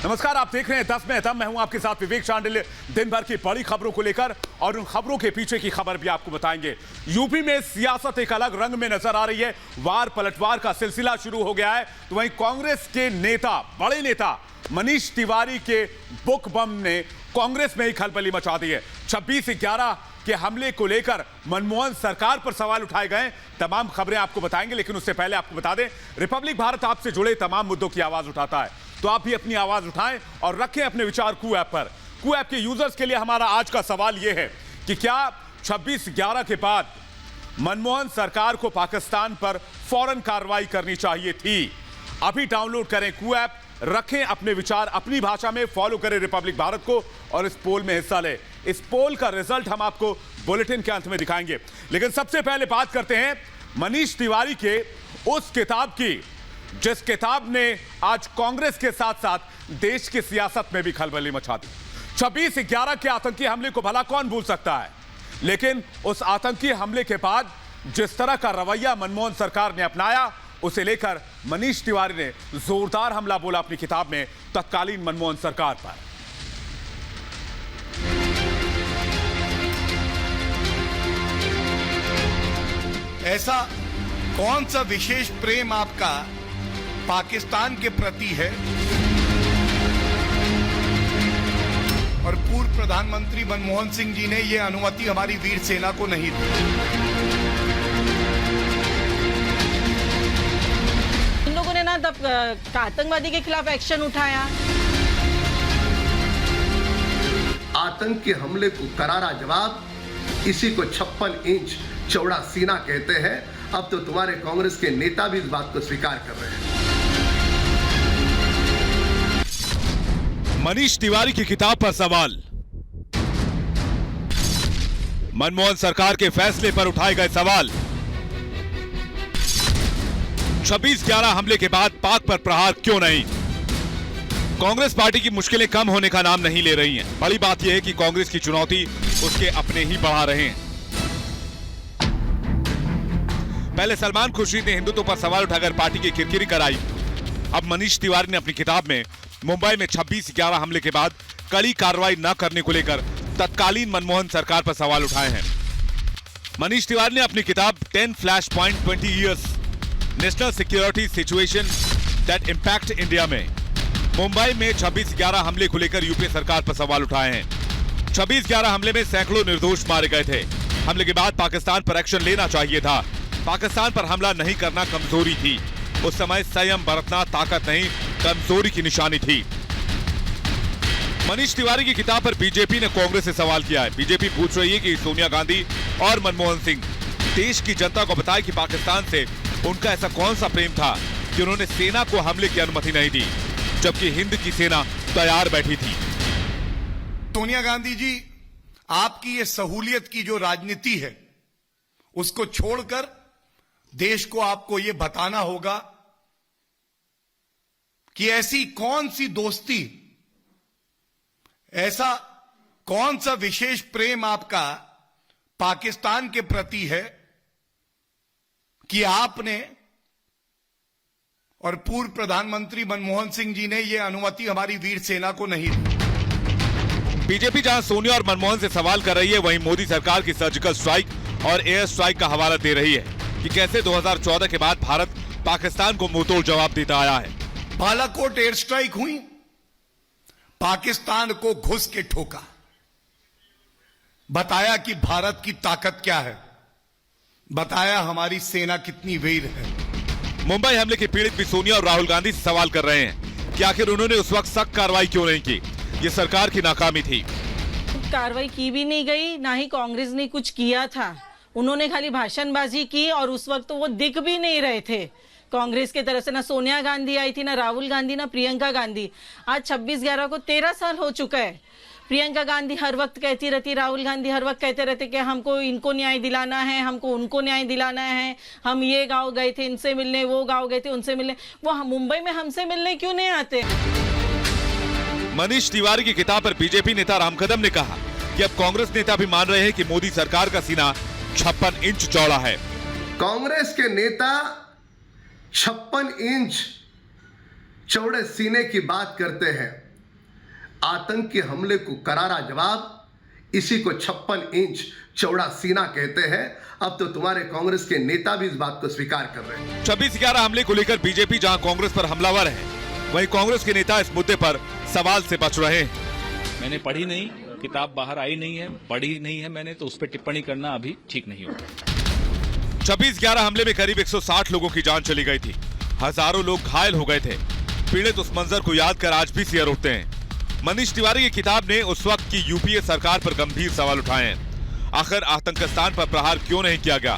नमस्कार, आप देख रहे हैं 10 में दम। मैं हूं आपके साथ विवेक शांडिल्य। दिन भर की बड़ी खबरों को लेकर और उन खबरों के पीछे की खबर भी आपको बताएंगे। यूपी में सियासत एक अलग रंग में नजर आ रही है। वार पलटवार का सिलसिला शुरू हो गया है। तो वहीं कांग्रेस के नेता, बड़े नेता मनीष तिवारी के बुक बम ने कांग्रेस में ही खलबली मचा दी है। 26/11 के हमले को लेकर मनमोहन सरकार पर सवाल उठाए गए। तमाम खबरें आपको बताएंगे, लेकिन उससे पहले आपको बता दें, रिपब्लिक भारत आपसे जुड़े तमाम मुद्दों की आवाज उठाता है। तो आप भी अपनी आवाज उठाएं और रखें अपने विचार कू ऐप पर। कू ऐप के यूजर्स के लिए हमारा आज का सवाल यह है कि क्या 26/11 के बाद मनमोहन सरकार को पाकिस्तान पर फौरन कार्रवाई करनी चाहिए थी? अभी डाउनलोड करें कू ऐप, रखें अपने विचार अपनी भाषा में, फॉलो करें रिपब्लिक भारत को और इस पोल में हिस्सा लें। इस पोल का रिजल्ट हम आपको बुलेटिन के अंत में दिखाएंगे, लेकिन सबसे पहले बात करते हैं मनीष तिवारी के उस किताब की जिस किताब ने आज कांग्रेस के साथ साथ देश की सियासत में भी खलबली मचा दी। 26/11 के आतंकी हमले को भला कौन भूल सकता है, लेकिन उस आतंकी हमले के बाद जिस तरह का रवैया मनमोहन सरकार ने अपनाया, उसे लेकर मनीष तिवारी ने जोरदार हमला बोला अपनी किताब में तत्कालीन मनमोहन सरकार पर। ऐसा कौन सा विशेष प्रेम आपका पाकिस्तान के प्रति है और पूर्व प्रधानमंत्री मनमोहन सिंह जी ने यह अनुमति हमारी वीर सेना को नहीं दी? इन लोगों ने ना तब आतंकवादी के खिलाफ एक्शन उठाया। आतंक के हमले को करारा जवाब, इसी को 56 इंच चौड़ा सीना कहते हैं। अब तो तुम्हारे कांग्रेस के नेता भी इस बात को स्वीकार कर रहे हैं। मनीष तिवारी की किताब पर सवाल। मनमोहन सरकार के फैसले पर उठाए गए सवाल। 26/11 हमले के बाद पाक पर प्रहार क्यों नहीं? कांग्रेस पार्टी की मुश्किलें कम होने का नाम नहीं ले रही हैं। बड़ी बात यह है कि कांग्रेस की चुनौती उसके अपने ही बढ़ा रहे हैं। पहले सलमान खुर्शीद ने हिंदुत्व पर सवाल उठाकर पार्टी की किरकिरी कराई। अब मनीष तिवारी ने अपनी किताब में मुंबई में 26/11 हमले के बाद कड़ी कार्रवाई न करने को लेकर तत्कालीन मनमोहन सरकार पर सवाल उठाए हैं। मनीष तिवारी ने अपनी किताब 10 flash point 20 years national security situation that impact India में मुंबई में 26/11 हमले को लेकर यूपी सरकार पर सवाल उठाए हैं। 26/11 हमले में सैकड़ों निर्दोष मारे गए थे। हमले के बाद पाकिस्तान पर एक्शन लेना चाहिए था। पाकिस्तान पर हमला नहीं करना कमजोरी थी। उस समय संयम बरतना ताकत नहीं, कमजोरी की निशानी थी। मनीष तिवारी की किताब पर बीजेपी ने कांग्रेस से सवाल किया है। बीजेपी पूछ रही है कि सोनिया गांधी और मनमोहन सिंह देश की जनता को बताए कि पाकिस्तान से उनका ऐसा कौन सा प्रेम था कि उन्होंने सेना को हमले की अनुमति नहीं दी, जबकि हिंद की सेना तैयार बैठी थी। सोनिया गांधी जी, आपकी ये सहूलियत की जो राजनीति है, उसको छोड़कर देश को आपको यह बताना होगा कि ऐसी कौन सी दोस्ती, ऐसा कौन सा विशेष प्रेम आपका पाकिस्तान के प्रति है कि आपने और पूर्व प्रधानमंत्री मनमोहन सिंह जी ने यह अनुमति हमारी वीर सेना को नहीं दी। बीजेपी जहां सोनिया और मनमोहन से सवाल कर रही है, वहीं मोदी सरकार की सर्जिकल स्ट्राइक और एयर स्ट्राइक का हवाला दे रही है कि कैसे 2014 के बाद भारत पाकिस्तान को मुंहतोड़ जवाब देता आया है। बालाकोट एयर स्ट्राइक हुई, पाकिस्तान को घुस के ठोका, बताया कि भारत की ताकत क्या है, बताया हमारी सेना कितनी वीर है। मुंबई हमले के पीड़ित भी सोनिया और राहुल गांधी से सवाल कर रहे हैं कि आखिर उन्होंने उस वक्त सख्त कार्रवाई क्यों नहीं की? ये सरकार की नाकामी थी। कार्रवाई की भी नहीं गई, ना ही कांग्रेस ने कुछ किया था। उन्होंने खाली भाषणबाजी की और उस वक्त तो वो दिख भी नहीं रहे थे कांग्रेस की तरफ से। ना सोनिया गांधी आई थी, ना राहुल गांधी, ना प्रियंका गांधी। आज 26/11 को 13 साल हो चुका है। प्रियंका गांधी हर वक्त कहती रहती, राहुल गांधी हर वक्त कहते रहते कि हमको इनको न्याय दिलाना है, हमको उनको न्याय दिलाना है। हम ये गांव गए थे इनसे मिलने, वो गांव गए थे उनसे मिलने। वो मुंबई में हमसे मिलने क्यों नहीं आते? मनीष तिवारी की किताब पर बीजेपी नेता राम कदम ने कहा कि अब कांग्रेस नेता भी मान रहे हैं कि मोदी सरकार का सीना 56 इंच चौड़ा है। कांग्रेस के नेता 56 इंच चौड़े सीने की बात करते हैं। आतंक के हमले को करारा जवाब, इसी को 56 इंच चौड़ा सीना कहते हैं। अब तो तुम्हारे कांग्रेस के नेता भी इस बात को स्वीकार कर रहे हैं। 26/11 हमले को लेकर बीजेपी जहां कांग्रेस पर हमलावर है, वहीं कांग्रेस के नेता इस मुद्दे पर सवाल से बच रहे हैं। मैंने पढ़ी नहीं, किताब बाहर आई नहीं है, पढ़ी नहीं है मैंने, तो उस पर टिप्पणी करना अभी ठीक नहीं होगा। 26/11 हमले में करीब 160 लोगों की जान चली गई थी, हजारों लोग घायल हो गए थे। पीड़ित उस मंजर को याद कर आज भी सियर उठते हैं। मनीष तिवारी की किताब ने उस वक्त की यूपीए सरकार पर गंभीर सवाल उठाए हैं। आखिर आतंकिस्तान पर प्रहार क्यों नहीं किया गया?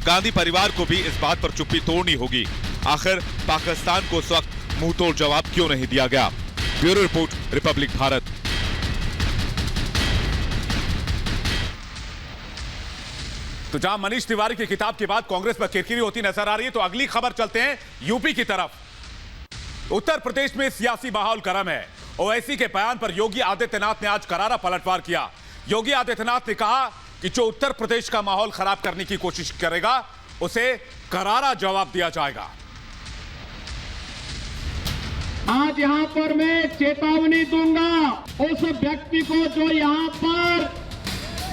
गांधी परिवार को भी इस बात पर चुप्पी तोड़नी होगी। आखिर पाकिस्तान को उस वक्त मुंह तोड़ जवाब क्यों नहीं दिया गया? Bureau report, Republic Bharat. तो जहां मनीष तिवारी की किताब के बाद कांग्रेस पर किरकिरी होती नजर आ रही है, तो अगली खबर चलते हैं यूपी की तरफ। उत्तर प्रदेश में सियासी माहौल गर्म है। ओवैसी के बयान पर योगी आदित्यनाथ ने आज करारा पलटवार किया। योगी आदित्यनाथ ने कहा कि जो उत्तर प्रदेश का माहौल खराब करने की कोशिश करेगा, उसे करारा जवाब दिया जाएगा। आज यहां पर मैं चेतावनी दूंगा उस व्यक्ति को जो यहां पर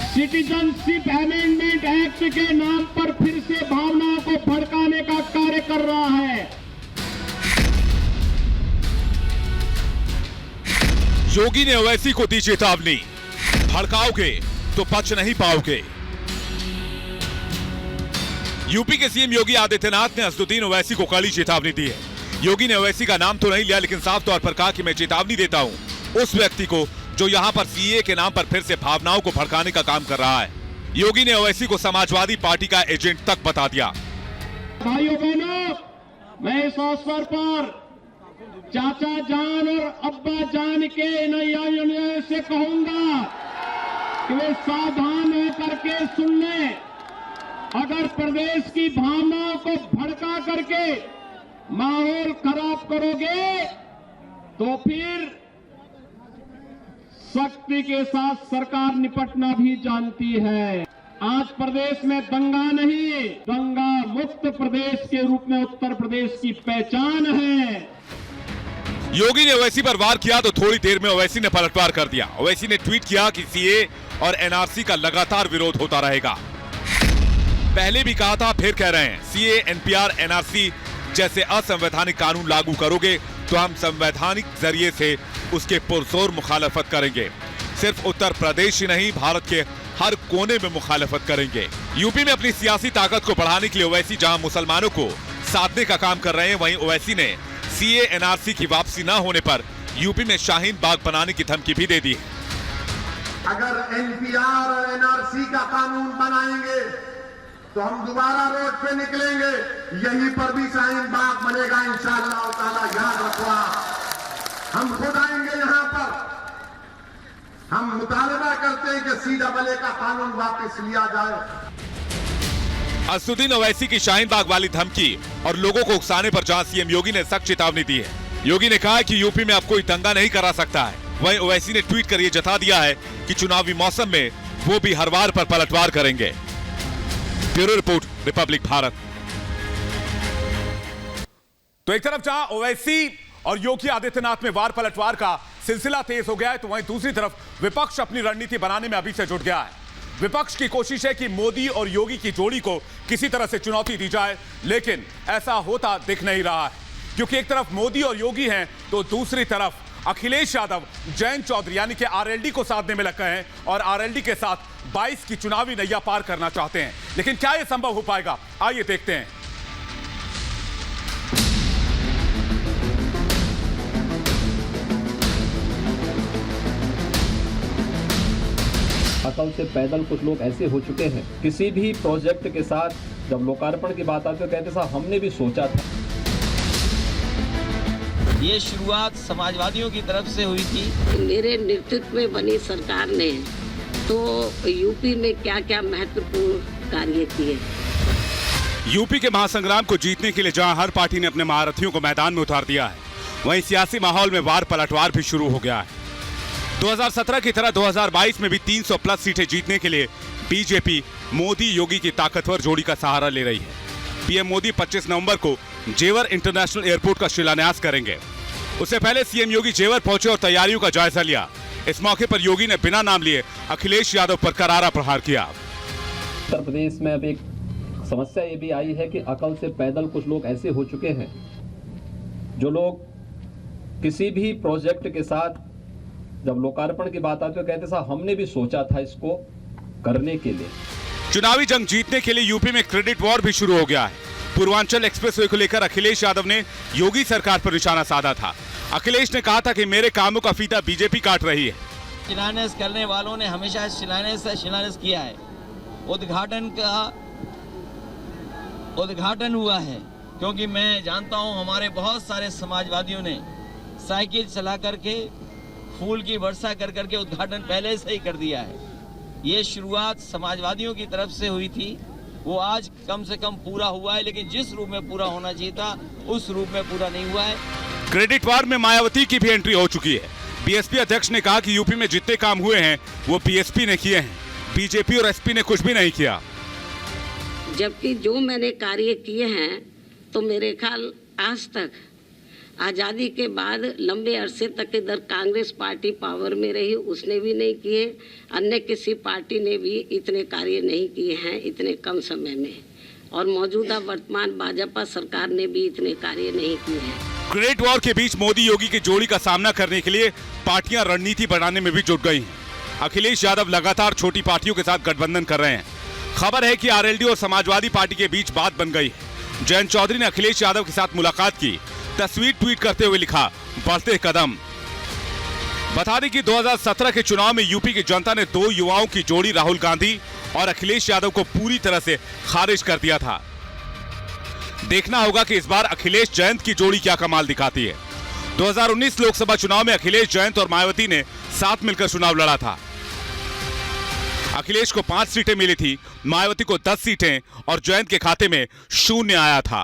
सिटीजनशिप अमेंडमेंट एक्ट के नाम पर फिर से भावनाओं को भड़काने का कार्य कर रहा है। योगी ने ओवैसी को दी चेतावनी, भड़काओगे तो बच नहीं पाओगे। यूपी के सीएम योगी आदित्यनाथ ने असदुद्दीन ओवैसी को कड़ी चेतावनी दी है। योगी ने ओवैसी का नाम तो नहीं लिया, लेकिन साफ तौर पर कहा कि मैं चेतावनी देता हूं उस व्यक्ति को जो यहां पर सीए के नाम पर फिर से भावनाओं को भड़काने का काम कर रहा है। योगी ने ओवैसी को समाजवादी पार्टी का एजेंट तक बता दिया। भाइयों बहनों, मैं इस अवसर पर चाचा जान और अब्बा जान के नैया से कहूंगा कि वे सावधान होकर के सुन लें। अगर प्रदेश की भावनाओं को भड़का करके माहौल खराब करोगे तो फिर सख्ती के साथ सरकार निपटना भी जानती है। आज प्रदेश में दंगा नहीं, दंगा मुक्त प्रदेश के रूप में उत्तर प्रदेश की पहचान है। योगी ने ओवैसी पर वार किया तो थोड़ी देर में ओवैसी ने पलटवार कर दिया। ओवैसी ने ट्वीट किया कि सीए और एनआरसी का लगातार विरोध होता रहेगा। पहले भी कहा था, फिर कह रहे हैं, सीए, एनपीआर, एनआरसी जैसे असंवैधानिक कानून लागू करोगे तो हम संवैधानिक जरिए से उसके पुरजोर मुखालफत करेंगे। सिर्फ उत्तर प्रदेश ही नहीं, भारत के हर कोने में मुखालफत करेंगे। यूपी में अपनी सियासी ताकत को बढ़ाने के लिए ओवैसी जहां मुसलमानों को साधने का काम कर रहे हैं, वहीं ओवैसी ने सीए, एनआरसी की वापसी न होने पर यूपी में शाहीन बाग बनाने की धमकी भी दे दी है। अगर एनपीआर और एनआरसी का कानून बनाएंगे तो हम दोबारा रोड पे निकलेंगे, यहीं पर भी शाहीन बाग बनेगा इंशाअल्लाह ताला। याद रखो, हम खुद आएंगे यहाँ पर। हम मुतालबा करते हैं कि सीडब्ल्यूए का कानून वापस लिया जाए। असदुद्दीन ओवैसी की शाहीन बाग वाली धमकी और लोगों को उकसाने पर जहां सीएम योगी ने सख्त चेतावनी दी है। योगी ने कहा कि यूपी में अब कोई दंगा नहीं करा सकता है। वहीं ओवैसी ने ट्वीट कर यह जता दिया है कि चुनावी मौसम में वो भी हर वार पर पलटवार करेंगे। Bureau report, Republic Bharat. तो एक तरफ जहां ओवैसी और योगी आदित्यनाथ में वार पलटवार का सिलसिला तेज हो गया है, तो वहीं दूसरी तरफ विपक्ष अपनी रणनीति बनाने में अभी से जुट गया है। विपक्ष की कोशिश है कि मोदी और योगी की जोड़ी को किसी तरह से चुनौती दी जाए, लेकिन ऐसा होता दिख नहीं रहा है, क्योंकि एक तरफ मोदी और योगी हैं तो दूसरी तरफ अखिलेश यादव जयंत चौधरी यानी कि आरएलडी को साधने में लग गए हैं और आरएलडी के साथ 22 की चुनावी नैया पार करना चाहते हैं। लेकिन क्या यह संभव हो पाएगा, आइए देखते हैं। अकल से पैदल कुछ लोग ऐसे हो चुके हैं, किसी भी प्रोजेक्ट के साथ जब लोकार्पण की बात आती है तो कहते साहब हमने भी सोचा था। ये शुरुआत समाजवादियों की तरफ से हुई थी। मेरे नेतृत्व में बनी सरकार ने तो यूपी में क्या क्या महत्वपूर्ण कार्य किए। यूपी के महासंग्राम को जीतने के लिए जहां हर पार्टी ने अपने महारथियों को मैदान में उतार दिया है, वहीं सियासी माहौल में वार पलटवार भी शुरू हो गया है। 2017 की तरह 2022 में भी 300 प्लस सीटें जीतने के लिए बीजेपी मोदी योगी की ताकतवर जोड़ी का सहारा ले रही है। पीएम मोदी 25 नवंबर को जेवर इंटरनेशनल एयरपोर्ट का शिलान्यास करेंगे। उससे पहले सीएम योगी जेवर पहुंचे और तैयारियों का जायजा लिया। इस मौके पर योगी ने बिना नाम लिए अखिलेश यादव पर करारा प्रहार किया। उत्तर प्रदेश में अब एक समस्या ये भी आई है कि अकल से पैदल कुछ लोग ऐसे हो चुके हैं जो लोग किसी भी प्रोजेक्ट के साथ जब लोकार्पण की बात आती है कहते साहब हमने भी सोचा था इसको करने के लिए। चुनावी जंग जीतने के लिए यूपी में क्रेडिट वॉर भी शुरू हो गया है। पूर्वांचल एक्सप्रेसवे को लेकर अखिलेश यादव ने योगी सरकार पर निशाना साधा था। अखिलेश ने कहा था कि मेरे कामों का फीता बीजेपी काट रही है। शिलान्यास करने वालों ने हमेशा शिलान्यास किया है, उद्घाटन हुआ है, क्योंकि मैं जानता हूं हमारे बहुत सारे समाजवादियों ने साइकिल चला करके फूल की वर्षा कर करके उद्घाटन पहले से ही कर दिया है। ये शुरुआत समाजवादियों की तरफ से हुई थी, वो आज कम से कम पूरा हुआ है, लेकिन जिस रूप में पूरा होना चाहिए था उस रूप में पूरा नहीं हुआ है। क्रेडिट वॉर में मायावती की भी एंट्री हो चुकी है। बीएसपी अध्यक्ष ने कहा कि यूपी में जितने काम हुए हैं वो बीएसपी ने किए हैं, बीजेपी और एसपी ने कुछ भी नहीं किया। जबकि जो मैंने कार्य किए हैं तो मेरे ख्याल आज तक आज़ादी के बाद लंबे अरसे तक इधर कांग्रेस पार्टी पावर में रही, उसने भी नहीं किए, अन्य किसी पार्टी ने भी इतने कार्य नहीं किए हैं इतने कम समय में, और मौजूदा वर्तमान भाजपा सरकार ने भी इतने कार्य नहीं किए हैं। क्रेडिट वॉर के बीच मोदी योगी की जोड़ी का सामना करने के लिए पार्टियां रणनीति बनाने में भी जुट गई हैं। अखिलेश यादव लगातार छोटी पार्टियों के साथ गठबंधन कर रहे हैं। खबर है कि आरएलडी और समाजवादी पार्टी के बीच बात बन गई है। जयंत चौधरी ने अखिलेश यादव के साथ मुलाकात की, तस्वीर ट्वीट करते हुए लिखा, बढ़ते कदम। बता दें कि 2017 के चुनाव में यूपी की जनता ने दो युवाओं की जोड़ी राहुल गांधी और अखिलेश यादव को पूरी तरह से खारिज कर दिया था। देखना होगा कि इस बार अखिलेश जयंत की जोड़ी क्या कमाल दिखाती है। 2019 लोकसभा चुनाव में अखिलेश, जयंत और मायावती ने साथ मिलकर चुनाव लड़ा था। अखिलेश को 5 सीटें मिली थी, मायावती को 10 सीटें और जयंत के खाते में 0 आया था।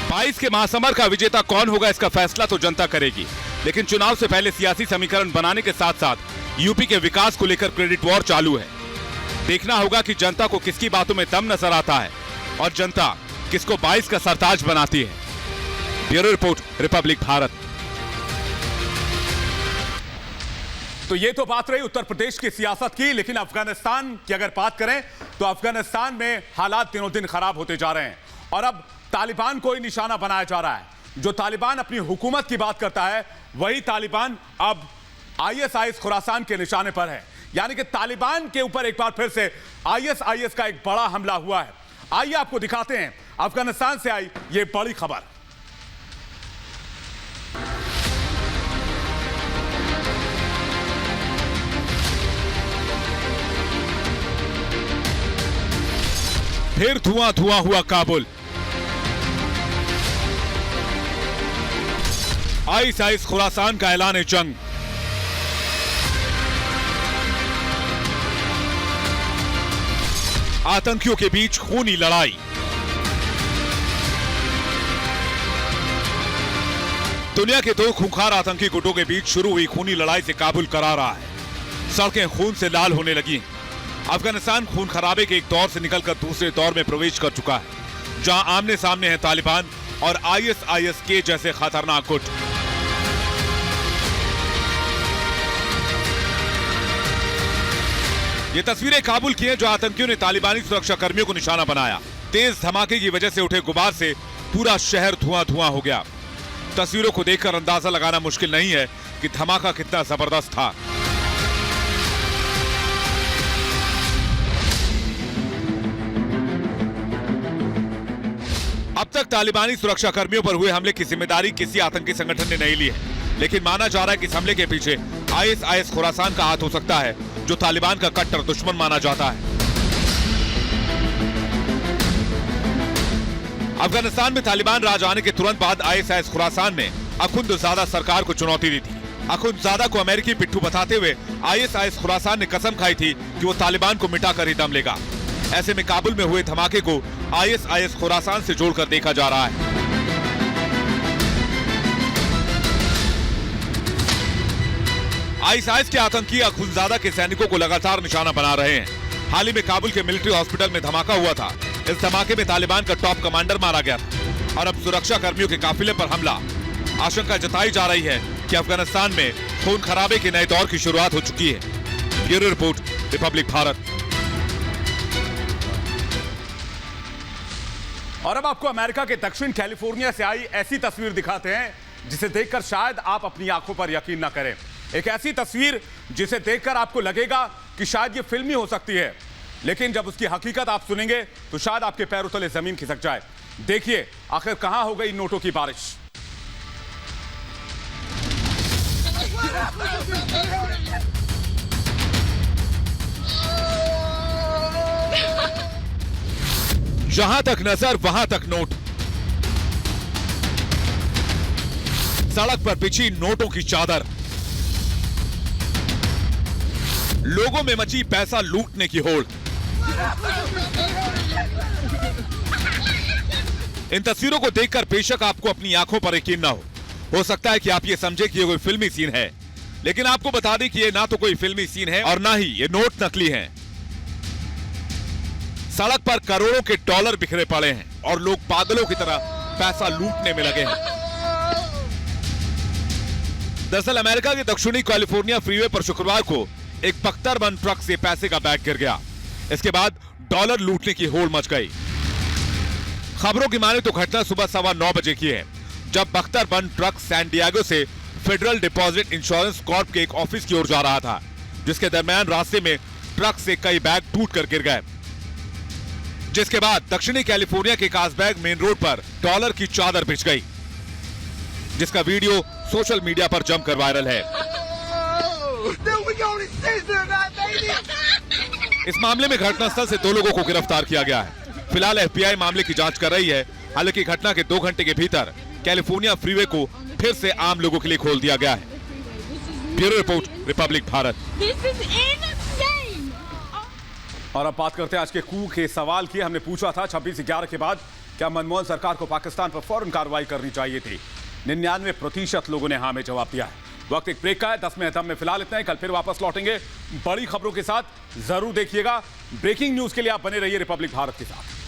22 के महासमर का विजेता कौन होगा इसका फैसला तो जनता करेगी, लेकिन चुनाव से पहले सियासी समीकरण बनाने के साथ साथ यूपी के विकास को लेकर क्रेडिट वॉर चालू है। देखना होगा कि जनता को किसकी बातों में दम नजर आता है और जनता किसको 22 का सरताज बनाती है। Bureau report, Republic Bharat. तो ये तो बात रही उत्तर प्रदेश की सियासत की, लेकिन अफगानिस्तान की अगर बात करें तो अफगानिस्तान में हालात दिनों दिन खराब होते जा रहे हैं और अब तालिबान को ही निशाना बनाया जा रहा है। जो तालिबान अपनी हुकूमत की बात करता है वही तालिबान अब आईएसआईएस खुरासान के निशाने पर है। यानी कि तालिबान के ऊपर एक बार फिर से आईएसआईएस का एक बड़ा हमला हुआ है। आइए आपको दिखाते हैं अफगानिस्तान से आई ये बड़ी खबर। फिर धुआं धुआं हुआ काबुल। आईएसआईएस खुरासान का ऐलान जंग। आतंकियों के बीच खूनी लड़ाई। दुनिया के दो खूंखार आतंकी गुटों के बीच शुरू हुई खूनी लड़ाई से काबुल करा रहा है। सड़कें खून से लाल होने लगी। अफगानिस्तान खून खराबे के एक दौर से निकलकर दूसरे दौर में प्रवेश कर चुका है, जहां आमने सामने हैं तालिबान और आईएसआईएस के जैसे खतरनाक गुट। ये तस्वीरें काबुल की हैं, जो आतंकियों ने तालिबानी सुरक्षा कर्मियों को निशाना बनाया। तेज धमाके की वजह से उठे गुबार से पूरा शहर धुआं धुआं हो गया। तस्वीरों को देखकर अंदाजा लगाना मुश्किल नहीं है कि धमाका कितना जबरदस्त था। अब तक तालिबानी सुरक्षा कर्मियों पर हुए हमले की जिम्मेदारी किसी आतंकी संगठन ने नहीं ली है, लेकिन माना जा रहा है कि इस हमले के पीछे आईएसआईएस खुरासान का हाथ हो सकता है, जो तालिबान का कट्टर दुश्मन माना जाता है। अफगानिस्तान में तालिबान राज आने के तुरंत बाद आईएसआईएस खुरासान ने अखुंदजादा सरकार को चुनौती दी थी। अखुंदजादा को अमेरिकी पिट्ठू बताते हुए आईएसआईएस खुरासान ने कसम खाई थी कि वो तालिबान को मिटाकर ही दम लेगा। ऐसे में काबुल में हुए धमाके को आईएसआईएस खुरासान से जोड़कर देखा जा रहा है। आईएसआईएस के आतंकी अखुंदजादा के सैनिकों को लगातार निशाना बना रहे हैं। हाल ही में काबुल के मिलिट्री हॉस्पिटल में धमाका हुआ था। इस धमाके में तालिबान का टॉप कमांडर मारा गया था और अब सुरक्षा कर्मियों के काफिले पर हमला। आशंका जताई जा रही है कि अफगानिस्तान में खून खराबे के नए दौर की शुरुआत हो चुकी है। Bureau report, Republic Bharat. और अब आपको अमेरिका के दक्षिण कैलिफोर्निया से आई ऐसी तस्वीर दिखाते हैं जिसे देखकर शायद आप अपनी आंखों पर यकीन ना करें। एक ऐसी तस्वीर जिसे देखकर आपको लगेगा कि शायद ये फिल्मी हो सकती है, लेकिन जब उसकी हकीकत आप सुनेंगे तो शायद आपके पैरों तले जमीन खिसक जाए। देखिए आखिर कहां हो गई नोटों की बारिश। जहां तक नजर वहां तक नोट, सड़क पर बिछी नोटों की चादर, लोगों में मची पैसा लूटने की होड़। इन तस्वीरों को देखकर बेशक आपको अपनी आंखों पर यकीन ना हो सकता है कि आप ये समझे कि ये कोई फिल्मी सीन है, लेकिन आपको बता दें कि ये ना तो कोई फिल्मी सीन है और ना ही ये नोट नकली हैं। सड़क पर करोड़ों के डॉलर बिखरे पड़े हैं और लोग पागलों की तरह पैसा लूटने में लगे हैं। दरअसल अमेरिका के दक्षिणी कैलिफोर्निया फ्रीवे पर शुक्रवार को एक बख्तरबंद ट्रक से पैसे का बैग गिर गया। इसके बाद डॉलर लूटने की होड़ मच गई। खबरों की माने तो घटना सुबह 9:15 बजे की है, जब बख्तरबंद ट्रक सैन डिएगो से फेडरल डिपॉजिट इंश्योरेंस कॉर्प के एक ऑफिस की ओर जा रहा था, जिसके दरमियान रास्ते में ट्रक से कई बैग टूटकर गिर गए, जिसके बाद दक्षिणी कैलिफोर्निया के कासबैग मेन रोड पर डॉलर की चादर बिछ गई, जिसका वीडियो सोशल मीडिया पर जमकर वायरल है। इस मामले में घटनास्थल से 2 लोगों को गिरफ्तार किया गया है। फिलहाल एफबीआई मामले की जांच कर रही है। हालांकि घटना के 2 घंटे के भीतर कैलिफोर्निया फ्रीवे को फिर से आम लोगों के लिए खोल दिया गया है। Bureau report, Republic Bharat. और अब बात करते हैं आज के कू के सवाल की। हमने पूछा था 26/11 के बाद क्या मनमोहन सरकार को पाकिस्तान पर फौरन कार्रवाई करनी चाहिए थी। 99% लोगों ने हाँ में जवाब दिया है। वक्त एक ब्रेक का है, 10 मिनट में फिलहाल इतना ही। कल फिर वापस लौटेंगे बड़ी खबरों के साथ, जरूर देखिएगा। ब्रेकिंग न्यूज के लिए आप बने रहिए रिपब्लिक भारत के साथ।